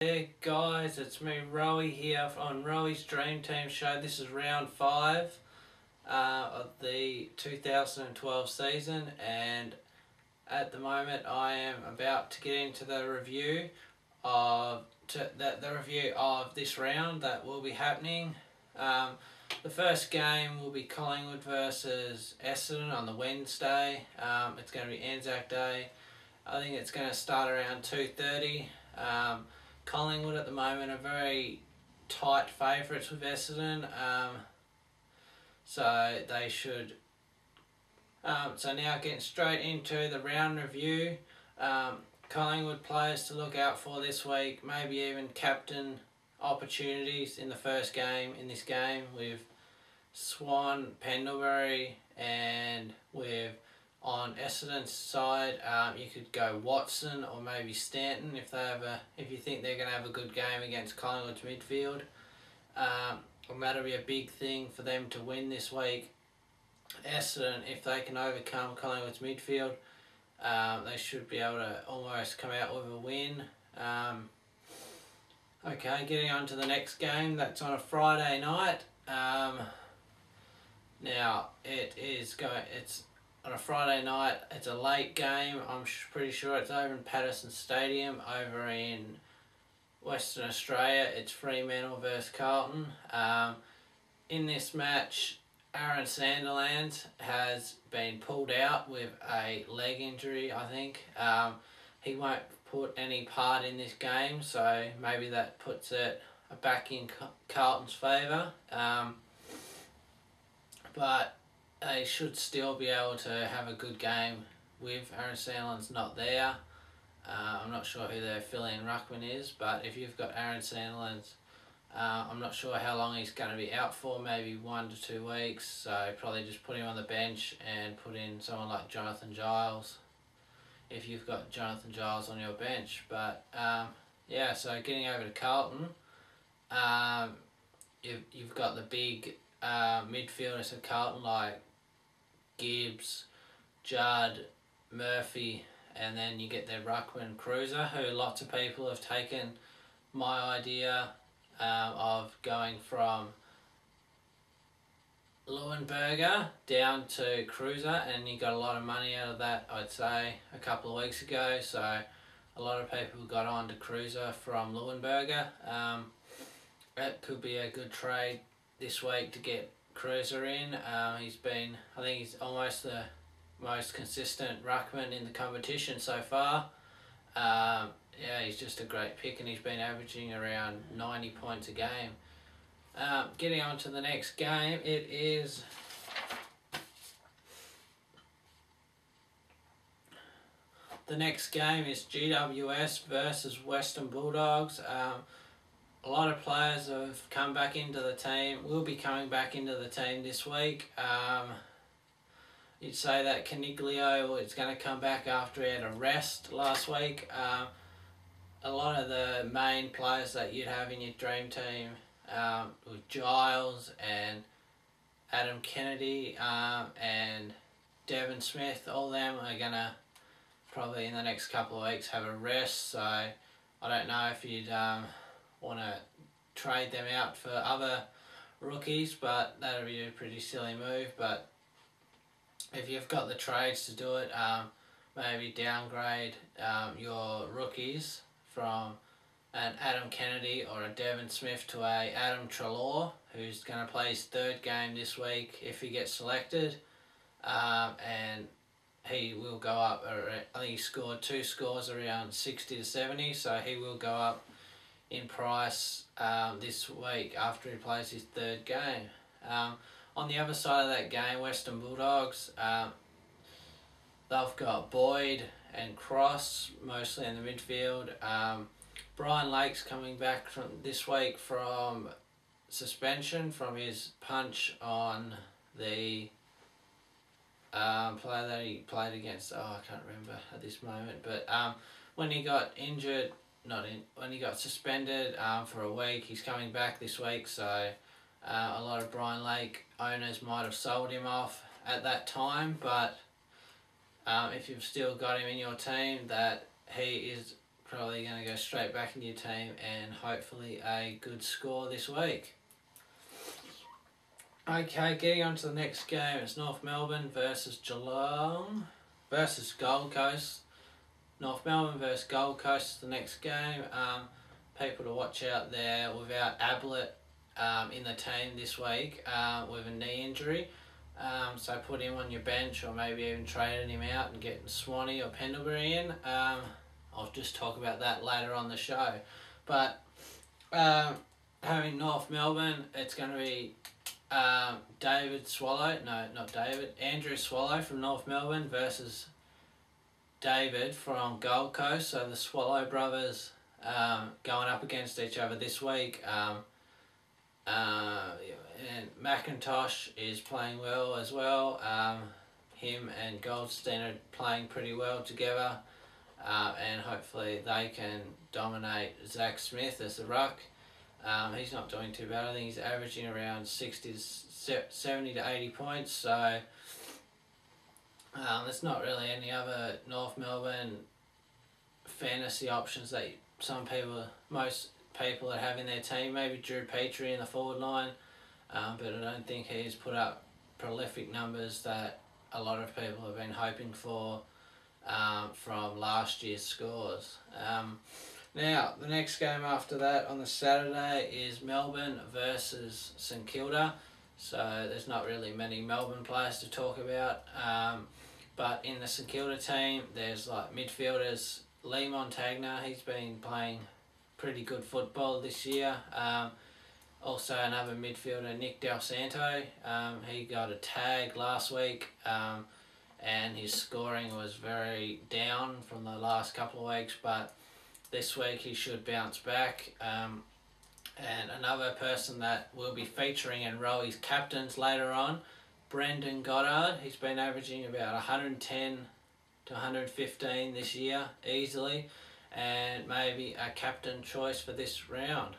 Hey guys, it's me Rowie here on Rowwiees Dream Team Show. This is round 5 of the 2012 season, and at the moment I am about to get into the review of this round that will be happening. The first game will be Collingwood versus Essendon on the Wednesday. It's going to be Anzac Day. I think it's going to start around 2:30. Collingwood at the moment are very tight favourites with Essendon, so they should. So now getting straight into the round review. Collingwood players to look out for this week, maybe even captain opportunities in the first game in this game with Swan, Pendlebury, and with on Essendon's side, you could go Watson or maybe Stanton if you think they're going to have a good game against Collingwood's midfield. And that'll be a big thing for them to win this week. Essendon, if they can overcome Collingwood's midfield, they should be able to almost come out with a win. Okay, getting on to the next game. That's on a Friday night. Now it's on a Friday night. It's a late game. I'm pretty sure it's over in Patterson Stadium over in Western Australia. It's Fremantle versus Carlton. In this match, Aaron Sandilands has been pulled out with a leg injury, I think. He won't put any part in this game, so maybe that puts it back in Carlton's favour. But they should still be able to have a good game with Aaron Sandilands not there. I'm not sure who their fill-in ruckman is, but if you've got Aaron Sandilands, I'm not sure how long he's going to be out for, maybe 1 to 2 weeks, so probably just put him on the bench and put in someone like Jonathan Giles if you've got Jonathan Giles on your bench. But yeah, so getting over to Carlton, you've got the big midfielders of Carlton like Gibbs, Judd, Murphy, and then you get their ruckman Cruiser, who lots of people have taken my idea of going from Leuenberger down to Cruiser, and you got a lot of money out of that, I'd say, a couple of weeks ago. So a lot of people got on to Cruiser from Leuenberger. That could be a good trade this week to get Cruiser in. I think he's almost the most consistent ruckman in the competition so far. Yeah, he's just a great pick, and he's been averaging around 90 points a game. Getting on to the next game, the next game is GWS versus Western Bulldogs. A lot of players have come back into the team, will be coming back into the team this week. You'd say that Caniglio is going to come back after he had a rest last week. A lot of the main players that you'd have in your dream team with Giles and Adam Kennedy and Devon Smith, all them are going to probably in the next couple of weeks have a rest. So I don't know if you'd want to trade them out for other rookies, but that would be a pretty silly move. But if you've got the trades to do it, maybe downgrade your rookies from an Adam Kennedy or a Devon Smith to a Adam Treloar, who's going to play his 3rd game this week if he gets selected, and he will go up. I think he scored 2 scores around 60 to 70, so he will go up in price this week after he plays his 3rd game. On the other side of that game, Western Bulldogs, they've got Boyd and Cross mostly in the midfield. Brian Lake's coming back from this week from suspension from his punch on the player that he played against. I can't remember at this moment, but when he got injured, when he got suspended for a week, he's coming back this week. So a lot of Brian Lake owners might have sold him off at that time, but if you've still got him in your team, that he is probably going to go straight back into your team, and hopefully a good score this week. Okay, getting on to the next game. It's North Melbourne versus Geelong versus Gold Coast. North Melbourne versus Gold Coast is the next game. People to watch out there without Ablett in the team this week with a knee injury. So put him on your bench, or maybe even trading him out and getting Swanee or Pendlebury in. I'll just talk about that later on the show. But having North Melbourne, it's going to be Andrew Swallow from North Melbourne versus David from Gold Coast. So the Swallow brothers going up against each other this week. And McIntosh is playing well as well. Him and Goldstein are playing pretty well together. And hopefully they can dominate Zach Smith as the ruck. He's not doing too bad. I think he's averaging around 70 to 80 points. So there's not really any other North Melbourne fantasy options that most people that have in their team. Maybe Drew Petrie in the forward line, but I don't think he's put up prolific numbers that a lot of people have been hoping for from last year's scores. Now, the next game after that on the Saturday is Melbourne versus St Kilda. So there's not really many Melbourne players to talk about. But in the St Kilda team, there's like midfielders Lee Montagna. He's been playing pretty good football this year. Also another midfielder, Nick Del Santo. He got a tag last week. And his scoring was very down from the last couple of weeks, but this week he should bounce back. And another person that will be featuring in Rowwiees captains later on, Brendan Goddard. He's been averaging about 110 to 115 this year easily, and maybe a captain choice for this round.